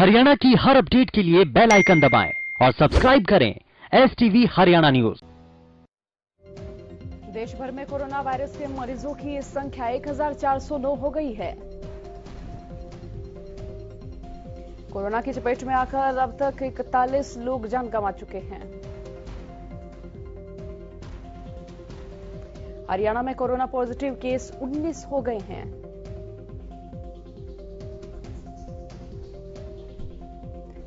हरियाणा की हर अपडेट के लिए बेल आइकन दबाएं और सब्सक्राइब करें STV हरियाणा न्यूज। देश भर में कोरोना वायरस के मरीजों की संख्या 1409 हो गई है। कोरोना की चपेट में आकर अब तक 41 लोग जान गंवा चुके हैं। हरियाणा में कोरोना पॉजिटिव केस 19 हो गए हैं।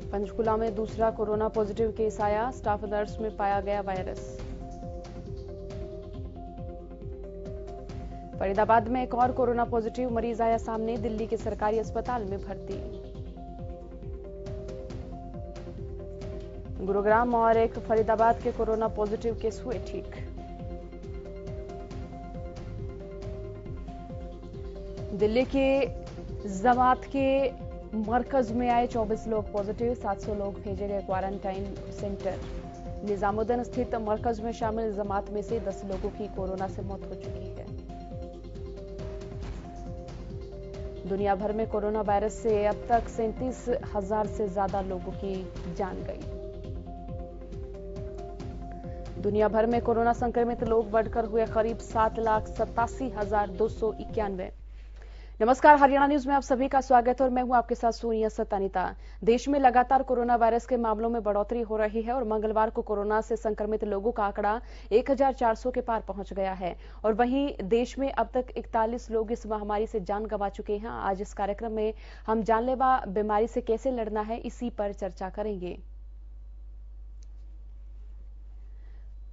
पंचकुला में दूसरा कोरोना पॉजिटिव केस आया, स्टाफ नर्स में पाया गया वायरस। फरीदाबाद में एक और कोरोना पॉजिटिव मरीज आया सामने, दिल्ली के सरकारी अस्पताल में भर्ती। गुरुग्राम और एक फरीदाबाद के कोरोना पॉजिटिव केस हुए ठीक। दिल्ली के जमात के मरकज में आए 24 लोग पॉजिटिव, 700 लोग भेजे गए क्वारंटाइन सेंटर। निजामुद्दीन स्थित मरकज में शामिल जमात में से 10 लोगों की कोरोना से मौत हो चुकी है। दुनिया भर में कोरोना वायरस से अब तक 37,000 से ज्यादा लोगों की जान गई। दुनिया भर में कोरोना संक्रमित लोग बढ़कर हुए करीब 7,87,291। नमस्कार, हरियाणा न्यूज में आप सभी का स्वागत है और मैं हूं आपके साथ सोनिया सतानीता। देश में लगातार कोरोना वायरस के मामलों में बढ़ोतरी हो रही है और मंगलवार को कोरोना से संक्रमित लोगों का आंकड़ा 1400 के पार पहुंच गया है और वहीं देश में अब तक 41 लोग इस महामारी से जान गंवा चुके हैं। आज इस कार्यक्रम में हम जानलेवा बीमारी से कैसे लड़ना है, इसी पर चर्चा करेंगे।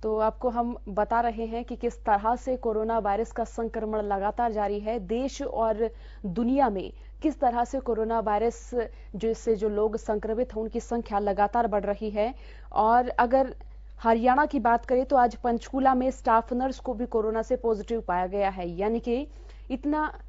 तो आपको हम बता रहे हैं कि किस तरह से कोरोना वायरस का संक्रमण लगातार जारी है। देश और दुनिया में किस तरह से कोरोना वायरस जिससे जो लोग संक्रमित हैं उनकी संख्या लगातार बढ़ रही है। और अगर हरियाणा की बात करें तो आज पंचकूला में स्टाफ नर्स को भी कोरोना से पॉजिटिव पाया गया है। यानी कि इतना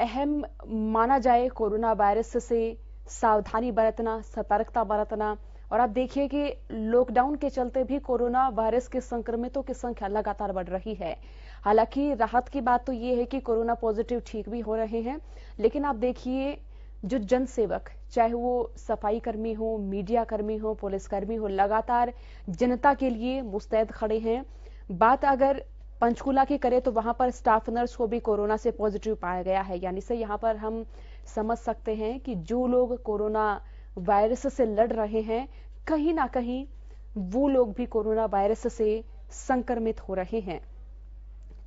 अहम माना जाए कोरोना वायरस से सावधानी बरतना, सतर्कता बरतना। और आप देखिए कि लॉकडाउन के चलते भी कोरोना वायरस के संक्रमितों की संख्या लगातार बढ़ रही है। हालांकि राहत की बात तो ये है कि कोरोना पॉजिटिव ठीक भी हो रहे हैं, लेकिन आप देखिए जो जनसेवक, चाहे वो सफाई कर्मी हो, मीडिया कर्मी हो, पुलिसकर्मी हो, लगातार जनता के लिए मुस्तैद खड़े हैं। बात अगर पंचकुला की करें तो वहां पर स्टाफ नर्स को भी कोरोना से पॉजिटिव पाया गया है। यानी से यहाँ पर हम समझ सकते हैं कि जो लोग कोरोना वायरस से लड़ रहे हैं, कहीं ना कहीं वो लोग भी कोरोना वायरस से संक्रमित हो रहे हैं।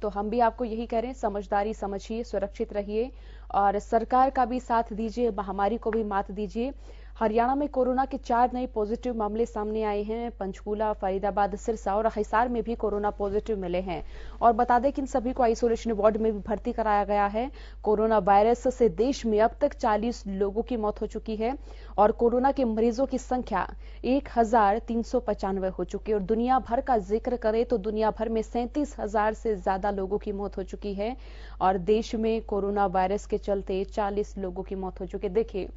तो हम भी आपको यही कह रहे हैं, समझदारी समझिए, सुरक्षित रहिए और सरकार का भी साथ दीजिए, महामारी को भी मात दीजिए। हरियाणा में कोरोना के 4 नए पॉजिटिव मामले सामने आए हैं। पंचकूला, फरीदाबाद, सिरसा और हिसार में भी कोरोना पॉजिटिव मिले हैं। और बता दें कि इन सभी को आइसोलेशन वार्ड में भी भर्ती कराया गया है। कोरोना वायरस से देश में अब तक 40 लोगों की मौत हो चुकी है और कोरोना के मरीजों की संख्या 1395 हो चुकी है। और दुनिया भर का जिक्र करें तो दुनिया भर में 37,000 से ज्यादा लोगों की मौत हो चुकी है और देश में कोरोना वायरस के चलते 40 लोगों की मौत हो चुकी है। देखिए,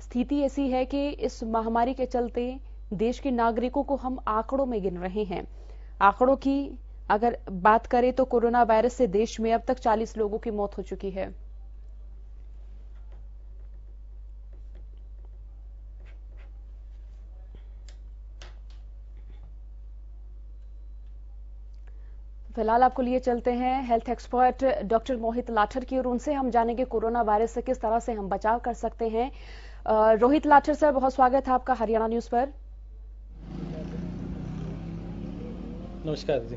स्थिति ऐसी है कि इस महामारी के चलते देश के नागरिकों को हम आंकड़ों में गिन रहे हैं। आंकड़ों की अगर बात करें तो कोरोना वायरस से देश में अब तक 40 लोगों की मौत हो चुकी है। फिलहाल आपको लिए चलते हैं हेल्थ एक्सपर्ट डॉक्टर मोहित लाठर की और उनसे हम जानेंगे कोरोना वायरस से किस तरह से हम बचाव कर सकते हैं। रोहित लाठर सर, बहुत स्वागत है आपका हरियाणा न्यूज पर। नमस्कार जी।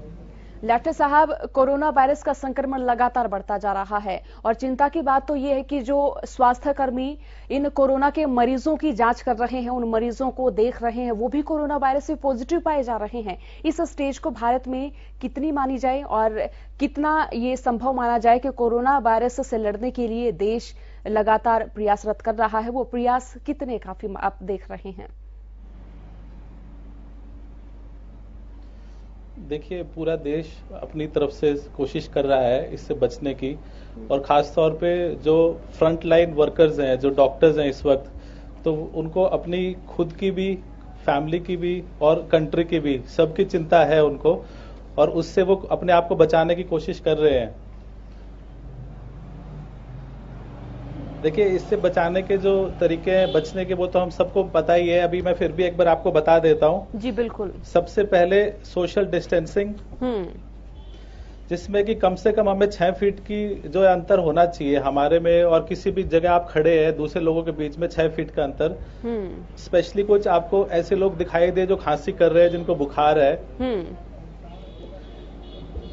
लाठर साहब, कोरोना वायरस का संक्रमण लगातार बढ़ता जा रहा है और चिंता की बात तो यह है कि जो स्वास्थ्य कर्मी इन कोरोना के मरीजों की जांच कर रहे हैं, उन मरीजों को देख रहे हैं, वो भी कोरोना वायरस से पॉजिटिव पाए जा रहे हैं। इस स्टेज को भारत में कितनी मानी जाए और कितना ये संभव माना जाए कि कोरोना वायरस से लड़ने के लिए देश लगातार प्रयासरत कर रहा है, वो प्रयास कितने काफी आप देख रहे हैं? देखिए, पूरा देश अपनी तरफ से कोशिश कर रहा है इससे बचने की और खास तौर पे जो फ्रंट लाइन वर्कर्स हैं, जो डॉक्टर्स हैं इस वक्त, तो उनको अपनी खुद की भी, फैमिली की भी और कंट्री की भी, सबकी चिंता है उनको और उससे वो अपने आप को बचाने की कोशिश कर रहे हैं। देखिए, इससे बचाने के जो तरीके हैं बचने के, वो तो हम सबको पता ही है। अभी मैं फिर भी एक बार आपको बता देता हूँ। जी बिल्कुल। सबसे पहले सोशल डिस्टेंसिंग, जिसमें कि कम से कम हमें 6 फीट की जो अंतर होना चाहिए हमारे में, और किसी भी जगह आप खड़े हैं दूसरे लोगों के बीच में 6 फीट का अंतर। स्पेशली कुछ आपको ऐसे लोग दिखाई दे जो खांसी कर रहे हैं, जिनको बुखार है।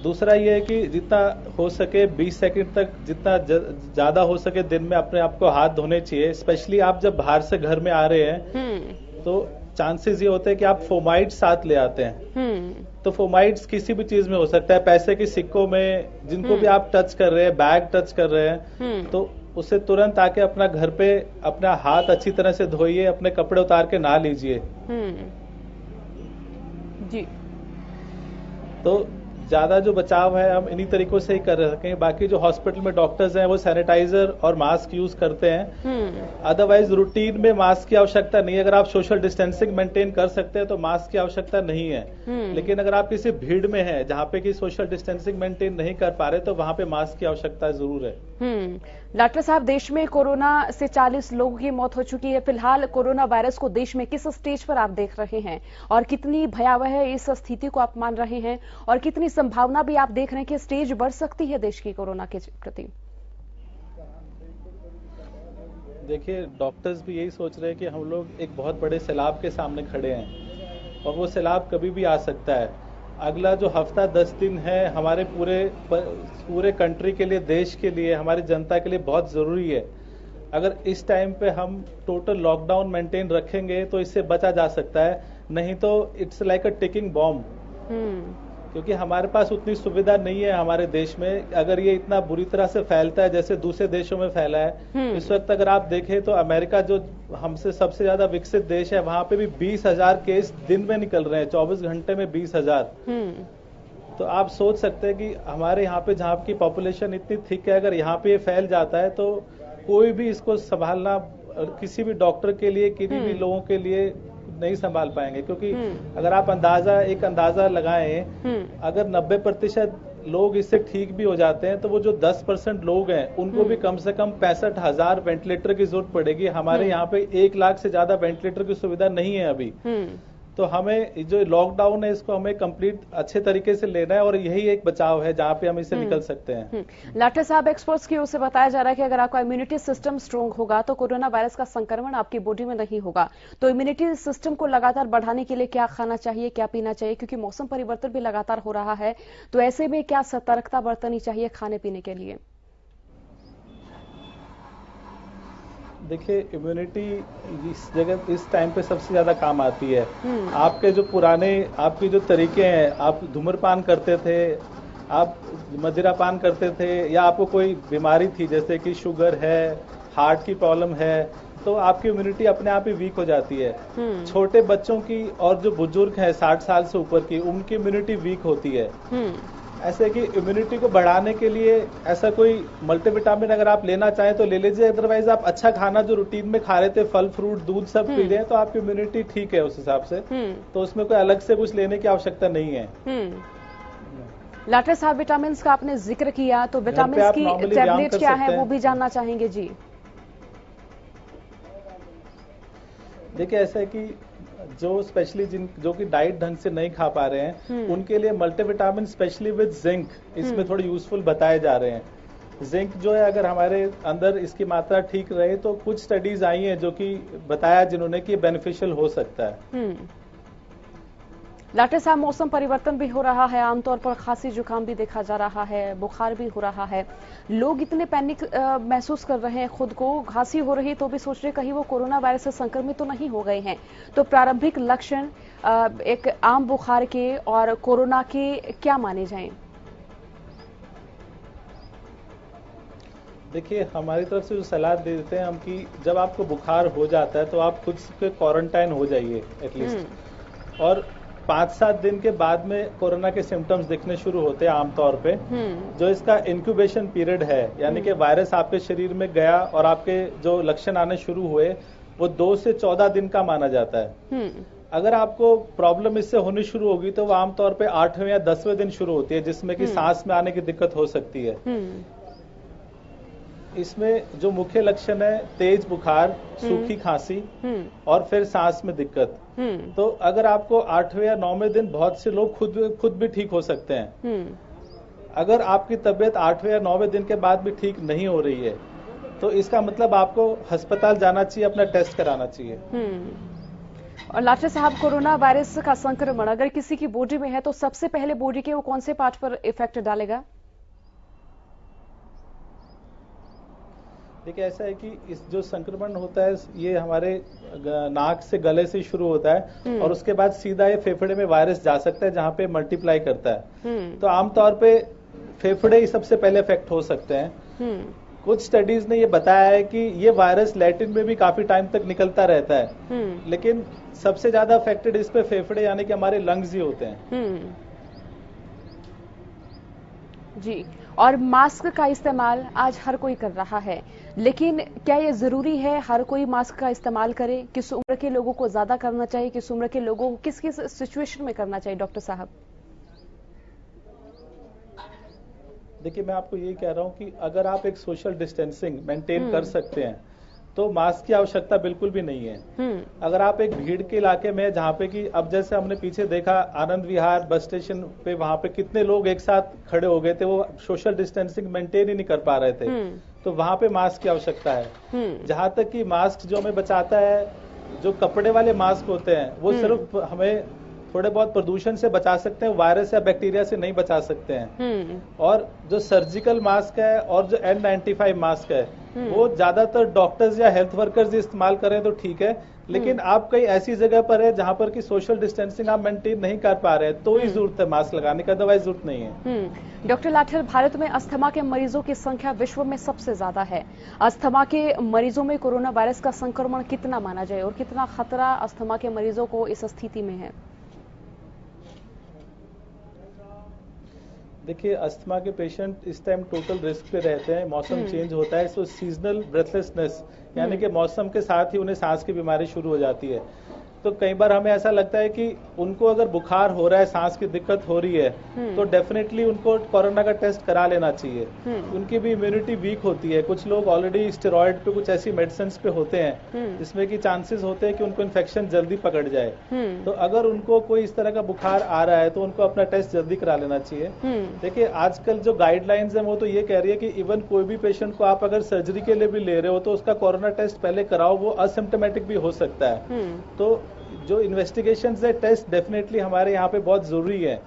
दूसरा ये है कि जितना हो सके 20 सेकंड तक, जितना ज्यादा हो सके दिन में अपने आप को हाथ धोने चाहिए। स्पेशली आप जब बाहर से घर में आ रहे हैं तो चांसेस ये होते हैं कि आप फोमाइड साथ ले आते हैं। तो फोमाइड्स किसी भी चीज में हो सकता है, पैसे के सिक्कों में, जिनको भी आप टच कर रहे हैं, बैग टच कर रहे हैं, तो उससे तुरंत आके अपना घर पे अपना हाथ अच्छी तरह से धोइए, अपने कपड़े उतार के नहा लीजिए। जी। तो ज्यादा जो बचाव है हम इन्हीं तरीकों से ही कर सकें। बाकी जो हॉस्पिटल में डॉक्टर्स हैं वो सैनिटाइजर और मास्क यूज करते हैं। अदरवाइज रूटीन में मास्क की आवश्यकता नहीं है। अगर आप सोशल डिस्टेंसिंग मेंटेन कर सकते हैं तो मास्क की आवश्यकता नहीं है। लेकिन अगर आप किसी भीड़ में हैं जहाँ पे कि सोशल डिस्टेंसिंग मेंटेन नहीं कर पा रहे, तो वहां पे मास्क की आवश्यकता जरूर है। डॉक्टर साहब, देश में कोरोना से 40 लोगों की मौत हो चुकी है। फिलहाल कोरोना वायरस को देश में किस स्टेज पर आप देख रहे हैं, और कितनी भयावह है इस स्थिति को आप मान रहे हैं, और कितनी संभावना भी आप देख रहे हैं कि स्टेज बढ़ सकती है देश की कोरोना के प्रति? देखिए, डॉक्टर्स भी यही सोच रहे हैं कि हम लोग एक बहुत बड़े सैलाब के सामने खड़े हैं, और वो सैलाब कभी भी आ सकता है। अगला जो हफ्ता 10 दिन है हमारे पूरे कंट्री के लिए, देश के लिए, हमारी जनता के लिए बहुत जरूरी है। अगर इस टाइम पे हम टोटल लॉकडाउन मेंटेन रखेंगे तो इससे बचा जा सकता है, नहीं तो it's like a ticking bomb. क्योंकि हमारे पास उतनी सुविधा नहीं है हमारे देश में। अगर ये इतना बुरी तरह से फैलता है जैसे दूसरे देशों में फैला है, इस वक्त अगर आप देखें तो अमेरिका जो हमसे सबसे ज्यादा विकसित देश है, वहां पे भी 20,000 केस दिन में निकल रहे हैं, 24 घंटे में 20,000। तो आप सोच सकते हैं कि हमारे यहाँ पे जहाँ की पॉपुलेशन इतनी थिक है, अगर यहाँ पे ये फैल जाता है तो कोई भी इसको संभालना किसी भी डॉक्टर के लिए, किसी भी लोगों के लिए नहीं संभाल पाएंगे। क्योंकि अगर आप एक अंदाजा लगाएं, अगर 90% लोग इससे ठीक भी हो जाते हैं तो वो जो 10% लोग हैं उनको भी कम से कम 65,000 वेंटिलेटर की जरूरत पड़ेगी। हमारे यहाँ पे 1 लाख से ज्यादा वेंटिलेटर की सुविधा नहीं है अभी। तो हमें जो लॉकडाउन है इसको हमें कंप्लीट अच्छे तरीके से लेना है, और यही एक बचाव है जहाँ पे हम इससे निकल सकते हैं। डॉक्टर साहब, एक्सपर्ट्स की ओर से बताया जा रहा है कि अगर आपका इम्यूनिटी सिस्टम स्ट्रांग होगा तो कोरोना वायरस का संक्रमण आपकी बॉडी में नहीं होगा। तो इम्यूनिटी सिस्टम को लगातार बढ़ाने के लिए क्या खाना चाहिए, क्या पीना चाहिए, क्योंकि मौसम परिवर्तन भी लगातार हो रहा है, तो ऐसे में क्या सतर्कता बरतनी चाहिए खाने पीने के लिए? देखिए, इम्यूनिटी इस टाइम पे सबसे ज्यादा काम आती है। आपके जो पुराने आपके जो तरीके हैं, आप धूम्रपान करते थे, आप मदिरापान करते थे, या आपको कोई बीमारी थी जैसे कि शुगर है, हार्ट की प्रॉब्लम है, तो आपकी इम्यूनिटी अपने आप ही वीक हो जाती है। छोटे बच्चों की और जो बुजुर्ग हैं 60 साल से ऊपर की, उनकी इम्यूनिटी वीक होती है। ऐसे कि इम्यूनिटी को बढ़ाने के लिए ऐसा कोई मल्टीविटामिन अगर आप लेना चाहें तो ले लीजिए। अदरवाइज आप अच्छा खाना जो रूटीन में खा रहे थे, फल फ्रूट दूध सब पी रहे हैं, तो आपकी इम्यूनिटी ठीक है उस हिसाब से। तो उसमें कोई अलग से कुछ लेने की आवश्यकता नहीं है। डॉक्टर साहब, विटामिन का आपने जिक्र किया, तो विटामिन की टैबलेट क्या है वो भी जानना चाहेंगे जी। देखिए, ऐसा है कि जो स्पेशली जो कि डाइट ढंग से नहीं खा पा रहे हैं, उनके लिए मल्टीविटामिन स्पेशली विद जिंक इसमें थोड़े यूजफुल बताए जा रहे हैं। जिंक जो है, अगर हमारे अंदर इसकी मात्रा ठीक रहे तो कुछ स्टडीज आई हैं जो कि बताया जिन्होंने कि बेनिफिशियल हो सकता है। डॉक्टर साहब, मौसम परिवर्तन भी हो रहा है, आमतौर पर खांसी जुकाम भी देखा जा रहा है, बुखार भी हो रहा है, लोग इतने पैनिक महसूस कर रहे हैं, खुद को खांसी हो रही तो भी सोच रहे कहीं वो कोरोना वायरस से संक्रमित तो नहीं हो गए हैं। तो प्रारंभिक लक्षण एक आम बुखार के और कोरोना के क्या माने जाएं? देखिए, हमारी तरफ से जो सलाह दे देते हैं हम कि जब आपको बुखार हो जाता है तो आप खुद से क्वारंटाइन हो जाइए एटलीस्ट, और 5-7 दिन के बाद में कोरोना के सिम्टम्स दिखने शुरू होते हैं आमतौर पे। जो इसका इंक्यूबेशन पीरियड है, यानी कि वायरस आपके शरीर में गया और आपके जो लक्षण आने शुरू हुए, वो 2 से 14 दिन का माना जाता है। अगर आपको प्रॉब्लम इससे होनी शुरू होगी तो वो आमतौर पे 8वें या 10वें दिन शुरू होती है, जिसमें कि सांस में आने की दिक्कत हो सकती है। इसमें जो मुख्य लक्षण है तेज बुखार, सूखी खांसी और फिर सांस में दिक्कत। तो अगर आपको 8वें या 9वें दिन बहुत से लोग खुद भी ठीक हो सकते हैं। अगर आपकी तबीयत 8वें या 9वें दिन के बाद भी ठीक नहीं हो रही है तो इसका मतलब आपको अस्पताल जाना चाहिए, अपना टेस्ट कराना चाहिए। और लाठर साहब, कोरोना वायरस का संक्रमण अगर किसी की बॉडी में है तो सबसे पहले बॉडी के वो कौन से पार्ट पर इफेक्ट डालेगा? देखिए, ऐसा है कि इस जो संक्रमण होता है ये हमारे नाक से गले से शुरू होता है और उसके बाद सीधा ये फेफड़े में वायरस जा सकता है जहाँ पे मल्टीप्लाई करता है। तो आमतौर पे फेफड़े ही सबसे पहले इफेक्ट हो सकते हैं। कुछ स्टडीज ने ये बताया है कि ये वायरस लैटिन में भी काफी टाइम तक निकलता रहता है, लेकिन सबसे ज्यादा अफेक्टेड इस पे फेफड़े यानी कि हमारे लंग्स ही होते हैं। जी, और मास्क का इस्तेमाल आज हर कोई कर रहा है, लेकिन क्या ये जरूरी है हर कोई मास्क का इस्तेमाल करे? किस उम्र के लोगों को ज्यादा करना चाहिए, किस उम्र के लोगों को किस किस सिचुएशन में करना चाहिए डॉक्टर साहब? देखिए, मैं आपको यही कह रहा हूं कि अगर आप एक सोशल डिस्टेंसिंग मेंटेन कर सकते हैं तो मास्क की आवश्यकता बिल्कुल भी नहीं है। अगर आप एक भीड़ के इलाके में जहाँ पे कि अब जैसे हमने पीछे देखा आनंद विहार बस स्टेशन पे, वहां पे कितने लोग एक साथ खड़े हो गए थे, वो सोशल डिस्टेंसिंग मेंटेन ही नहीं कर पा रहे थे। तो वहां पे मास्क की आवश्यकता है। जहां तक कि मास्क जो हमें बचाता है, जो कपड़े वाले मास्क होते हैं वो सिर्फ हमें थोड़े बहुत प्रदूषण से बचा सकते हैं, वायरस या बैक्टीरिया से नहीं बचा सकते हैं। और जो सर्जिकल मास्क है और जो N95 मास्क है वो ज्यादातर डॉक्टर्स या हेल्थ वर्कर्स इस्तेमाल करें तो ठीक है, लेकिन आप कई ऐसी जगह पर है जहां पर कि सोशल डिस्टेंसिंग आप मेंटेन नहीं कर पा रहे हैं तो ही जरूरत है मास्क लगाने का, अदरवाइज जरूरत नहीं है। डॉक्टर लाठर, भारत में अस्थमा के मरीजों की संख्या विश्व में सबसे ज्यादा है। अस्थमा के मरीजों में कोरोना वायरस का संक्रमण कितना माना जाए और कितना खतरा अस्थमा के मरीजों को इस स्थिति में है? देखिए, अस्थमा के पेशेंट इस टाइम टोटल रिस्क पे रहते हैं। मौसम चेंज होता है तो सीजनल ब्रेथलेसनेस यानी कि मौसम के साथ ही उन्हें सांस की बीमारी शुरू हो जाती है। तो कई बार हमें ऐसा लगता है कि उनको अगर बुखार हो रहा है, सांस की दिक्कत हो रही है तो डेफिनेटली उनको कोरोना का टेस्ट करा लेना चाहिए। उनकी भी इम्यूनिटी वीक होती है। कुछ लोग ऑलरेडी स्टेरॉइड पे, कुछ ऐसी मेडिसिन पे होते हैं जिसमें कि चांसेस होते हैं कि उनको इन्फेक्शन जल्दी पकड़ जाए। तो अगर उनको कोई इस तरह का बुखार आ रहा है तो उनको अपना टेस्ट जल्दी करा लेना चाहिए। देखिए, आजकल जो गाइडलाइंस है वो तो ये कह रही है कि इवन कोई भी पेशेंट को आप अगर सर्जरी के लिए भी ले रहे हो तो उसका कोरोना टेस्ट पहले कराओ, वो असिम्प्टोमेटिक भी हो सकता है। तो जो इन्वेस्टिगेशंस है, टेस्ट डेफिनेटली हमारे यहाँ पे बहुत जरूरी है।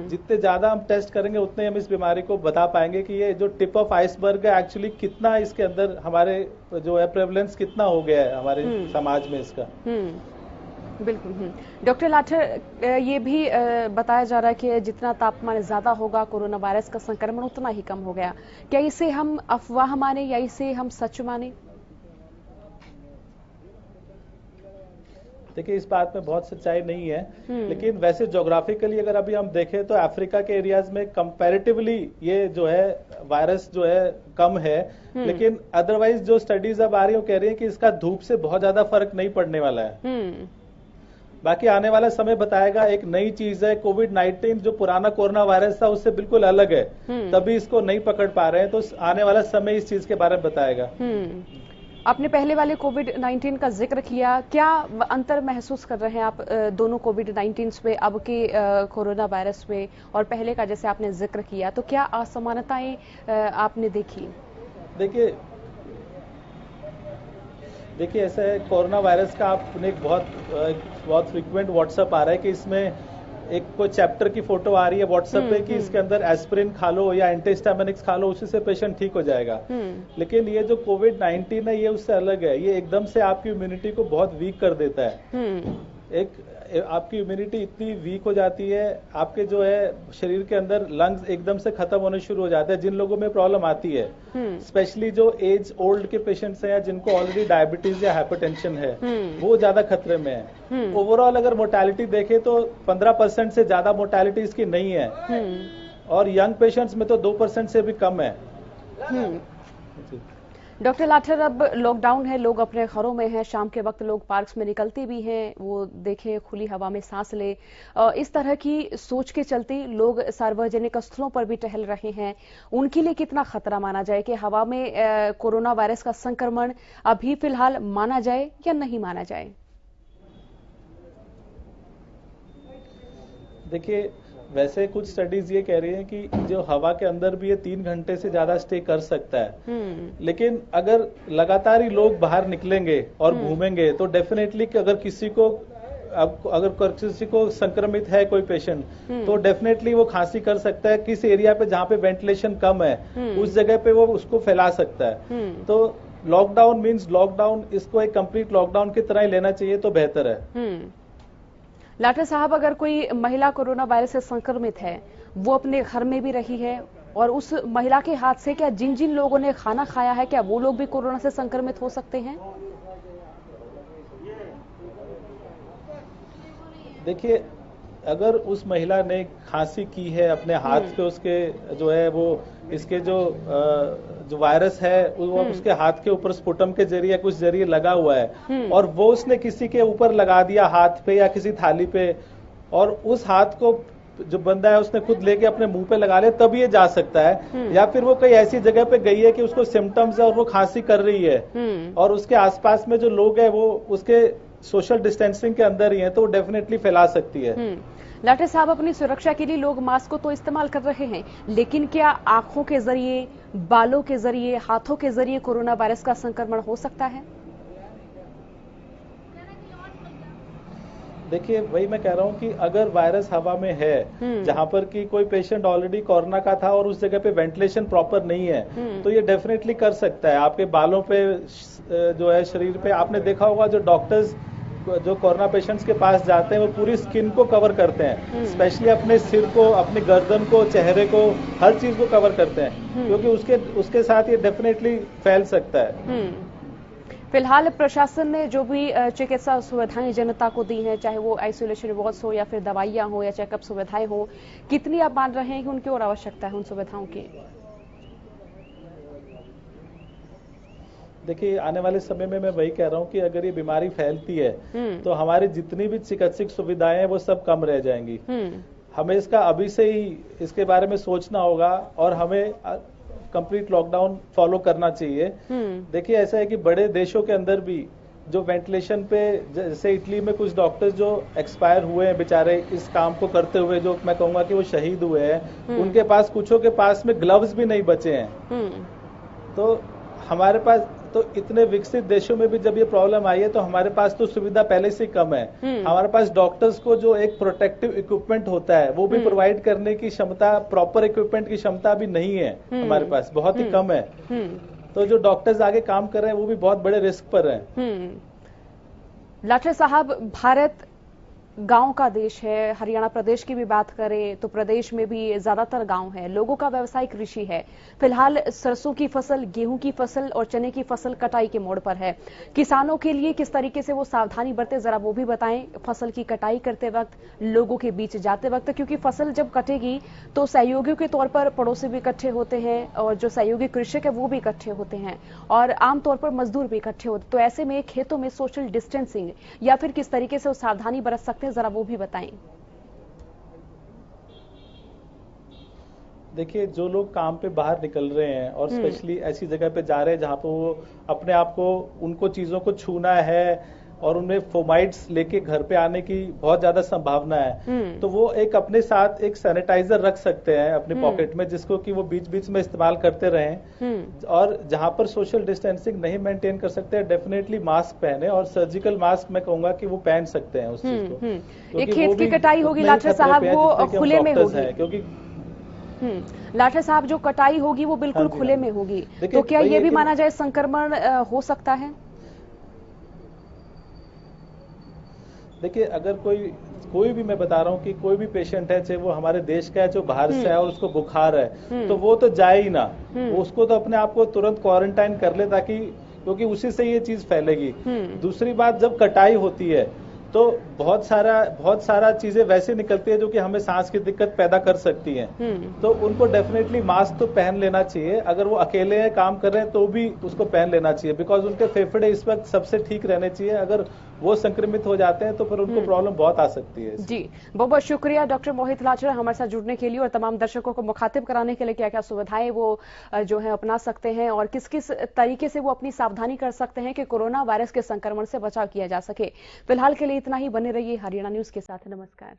जितने ज्यादा हम टेस्ट करेंगे उतने हम इस बीमारी को बता पाएंगे कि ये जो टिप ऑफ आइसबर्ग है एक्चुअली कितना इसके अंदर हमारे जो है प्रेवलेंस कितना हो गया है हमारे समाज में इसका। बिल्कुल। डॉक्टर लाठर, ये भी बताया जा रहा है कि जितना तापमान ज्यादा होगा कोरोना वायरस का संक्रमण उतना ही कम हो गया। क्या इसे हम अफवाह माने या इसे हम सच माने? देखिए, इस बात में बहुत सच्चाई नहीं है, लेकिन वैसे ज्योग्राफिकली अगर अभी हम देखें तो अफ्रीका के एरियाज में कंपैरेटिवली ये जो है वायरस जो है कम है, लेकिन अदरवाइज जो स्टडीज अब आ रही है वो कह रही है कि इसका धूप से बहुत ज्यादा फर्क नहीं पड़ने वाला है। बाकी आने वाला समय बताएगा। एक नई चीज है कोविड-19, जो पुराना कोरोना वायरस था उससे बिल्कुल अलग है, तभी इसको नहीं पकड़ पा रहे हैं। तो आने वाला समय इस चीज के बारे में बताएगा। आपने पहले वाले कोविड-19 का जिक्र किया, क्या अंतर महसूस कर रहे हैं आप दोनों कोविड-19 में, अब के कोरोना वायरस में और पहले का जैसे आपने जिक्र किया, तो क्या असमानताएं आपने देखी? देखिए ऐसा है, कोरोना वायरस का आपने एक बहुत फ्रिक्वेंट व्हाट्सएप आ रहा है कि इसमें एक कोई चैप्टर की फोटो आ रही है व्हाट्सएप पे कि इसके अंदर एस्पिरिन खा लो या एंटीहिस्टामिनिक्स खा लो, उसी से पेशेंट ठीक हो जाएगा। लेकिन ये जो कोविड-19 है ये उससे अलग है। ये एकदम से आपकी इम्यूनिटी को बहुत वीक कर देता है। आपकी इम्यूनिटी इतनी वीक हो जाती है, आपके जो है शरीर के अंदर लंग्स एकदम से खत्म होने शुरू हो जाते हैं। जिन लोगों में प्रॉब्लम आती है, स्पेशली जो एज ओल्ड के पेशेंट्स हैं या जिनको ऑलरेडी डायबिटीज या हाइपरटेंशन है, वो ज्यादा खतरे में है। ओवरऑल अगर मोर्टेलिटी देखें तो 15% से ज्यादा मोर्टेलिटी इसकी नहीं है, और यंग पेशेंट्स में तो 2% से भी कम है। डॉक्टर लाठर, अब लॉकडाउन है, लोग अपने घरों में हैं, शाम के वक्त लोग पार्क्स में निकलते भी हैं, वो देखें खुली हवा में सांस ले, इस तरह की सोच के चलते लोग सार्वजनिक स्थलों पर भी टहल रहे हैं। उनके लिए कितना खतरा माना जाए कि हवा में कोरोना वायरस का संक्रमण अभी फिलहाल माना जाए या नहीं माना जाए? देखिए, वैसे कुछ स्टडीज ये कह रही हैं कि जो हवा के अंदर भी ये 3 घंटे से ज्यादा स्टे कर सकता है। लेकिन अगर लगातार ही लोग बाहर निकलेंगे और घूमेंगे तो डेफिनेटली अगर किसी को संक्रमित है कोई पेशेंट, तो डेफिनेटली वो खांसी कर सकता है। किस एरिया पे जहाँ पे वेंटिलेशन कम है उस जगह पे वो उसको फैला सकता है। तो लॉकडाउन मीन्स लॉकडाउन, इसको एक कंप्लीट लॉकडाउन की तरह ही लेना चाहिए तो बेहतर है। लाठर साहब, अगर कोई महिला कोरोना वायरस से संक्रमित है, वो अपने घर में भी रही है और उस महिला के हाथ से क्या जिन जिन लोगों ने खाना खाया है, क्या वो लोग भी कोरोना से संक्रमित हो सकते हैं? देखिए, अगर उस महिला ने खांसी की है, अपने हाथ पे उसके जो है वो इसके जो वायरस है वो उसके हाथ के ऊपर स्पुटम के जरिए कुछ जरिए लगा हुआ है और वो उसने किसी के ऊपर लगा दिया हाथ पे या किसी थाली पे, और उस हाथ को जो बंदा है उसने खुद लेके अपने मुंह पे लगा लिया, तब ये जा सकता है। या फिर वो कई ऐसी जगह पे गई है कि उसको सिम्टम्स है और वो खांसी कर रही है और उसके आसपास में जो लोग है वो उसके सोशल डिस्टेंसिंग के अंदर ही है, तो वो डेफिनेटली फैला सकती है। लाठर साहब, अपनी सुरक्षा के लिए लोग मास्क को तो इस्तेमाल कर रहे हैं, लेकिन क्या आंखों के जरिए, बालों के जरिए, हाथों के जरिए कोरोना वायरस का संक्रमण हो सकता है? देखिए, वही मैं कह रहा हूँ कि अगर वायरस हवा में है जहाँ पर कि कोई पेशेंट ऑलरेडी कोरोना का था और उस जगह पे वेंटिलेशन प्रॉपर नहीं है, तो ये डेफिनेटली कर सकता है। आपके बालों पे जो है, शरीर पे, आपने देखा होगा जो डॉक्टर्स जो कोरोना पेशेंट्स के पास जाते हैं वो पूरी स्किन को कवर करते हैं, स्पेशली अपने सिर को, अपनी गर्दन को, चेहरे को, हर चीज को कवर करते हैं, क्योंकि उसके साथ ये डेफिनेटली फैल सकता है। फिलहाल प्रशासन ने जो भी चिकित्सा सुविधाएं जनता को दी हैं, चाहे वो आइसोलेशन वार्ड्स हो या फिर दवाइयां हो या चेकअप सुविधाएं हो, कितनी आप मान रहे हैं कि उनकी और आवश्यकता है उन सुविधाओं की? देखिए, आने वाले समय में मैं वही कह रहा हूँ कि अगर ये बीमारी फैलती है तो हमारी जितनी भी चिकित्सक सुविधाएं हैं वो सब कम रह जाएंगी। हमें इसका अभी से ही इसके बारे में सोचना होगा और हमें कंप्लीट लॉकडाउन फॉलो करना चाहिए। देखिए, ऐसा है कि बड़े देशों के अंदर भी जो वेंटिलेशन पे, जैसे इटली में कुछ डॉक्टर्स जो एक्सपायर हुए हैं बेचारे इस काम को करते हुए, जो मैं कहूंगा कि वो शहीद हुए हैं, उनके पास, कुछों के पास में ग्लव्स भी नहीं बचे हैं। तो हमारे पास तो इतने विकसित देशों में भी जब ये प्रॉब्लम आई है तो हमारे पास तो सुविधा पहले से कम है। हमारे पास डॉक्टर्स को जो एक प्रोटेक्टिव इक्विपमेंट होता है वो भी प्रोवाइड करने की क्षमता, प्रॉपर इक्विपमेंट की क्षमता भी नहीं है, हमारे पास बहुत ही कम है। तो जो डॉक्टर्स आगे काम कर रहे हैं वो भी बहुत बड़े रिस्क पर हैं। लाठर साहब, भारत गांव का देश है। हरियाणा प्रदेश की भी बात करें तो प्रदेश में भी ज्यादातर गांव है, लोगों का व्यवसाय कृषि है। फिलहाल सरसों की फसल, गेहूं की फसल और चने की फसल कटाई के मोड़ पर है। किसानों के लिए किस तरीके से वो सावधानी बरते, जरा वो भी बताएं। फसल की कटाई करते वक्त, लोगों के बीच जाते वक्त, क्योंकि फसल जब कटेगी तो सहयोगियों के तौर पर पड़ोसी भी इकट्ठे होते हैं और जो सहयोगी कृषक है वो भी इकट्ठे होते हैं और आमतौर पर मजदूर भी इकट्ठे होते। तो ऐसे में खेतों में सोशल डिस्टेंसिंग या फिर किस तरीके से वो सावधानी बरत सकते, जरा वो भी बताएं। देखिए, जो लोग काम पे बाहर निकल रहे हैं और स्पेशली ऐसी जगह पे जा रहे हैं जहां पर वो अपने आप को, उनको चीजों को छूना है और उनमें फोमाइड्स लेके घर पे आने की बहुत ज्यादा संभावना है, तो वो एक अपने साथ एक सैनिटाइजर रख सकते हैं अपने पॉकेट में, जिसको कि वो बीच बीच में इस्तेमाल करते रहें। और जहां पर सोशल डिस्टेंसिंग नहीं मेंटेन कर सकते हैं, डेफिनेटली मास्क पहने, और सर्जिकल मास्क मैं कहूंगा कि वो पहन सकते हैं उस चीज को। एक खेत की कटाई होगी लाठर साहब, वो खुले में होगी, क्योंकि लाठर साहब जो कटाई होगी वो बिल्कुल खुले में होगी, तो क्या ये भी माना जाए संक्रमण हो सकता है? देखिए, अगर कोई भी, मैं बता रहा हूँ कि कोई भी पेशेंट है, चाहे वो हमारे देश का है, जो बाहर से है और उसको बुखार है, तो वो तो जाए ही ना, वो उसको तो अपने आप को तुरंत क्वारंटाइन कर ले, ताकि, क्योंकि उसी से ये चीज फैलेगी। दूसरी बात, जब कटाई होती है तो बहुत सारा चीजें वैसे निकलती है जो कि हमें सांस की दिक्कत पैदा कर सकती हैं। तो उनको डेफिनेटली मास्क तो पहन लेना चाहिए। अगर वो अकेले हैं, काम कर रहे हैं, तो भी उसको पहन लेना चाहिए, बिकॉज उनके फेफड़े इस वक्त सबसे ठीक रहने चाहिए। अगर वो संक्रमित हो जाते हैं तो फिर उनको प्रॉब्लम बहुत आ सकती है। जी, बहुत बहुत शुक्रिया डॉक्टर मोहित लाचरा हमारे साथ जुड़ने के लिए और तमाम दर्शकों को मुखातिब कराने के लिए क्या क्या सुविधाएं वो जो है अपना सकते हैं और किस किस तरीके से वो अपनी सावधानी कर सकते हैं कि कोरोना वायरस के संक्रमण से बचाव किया जा सके। फिलहाल के लिए इतना ही। बने रहिए हरियाणा न्यूज के साथ। नमस्कार।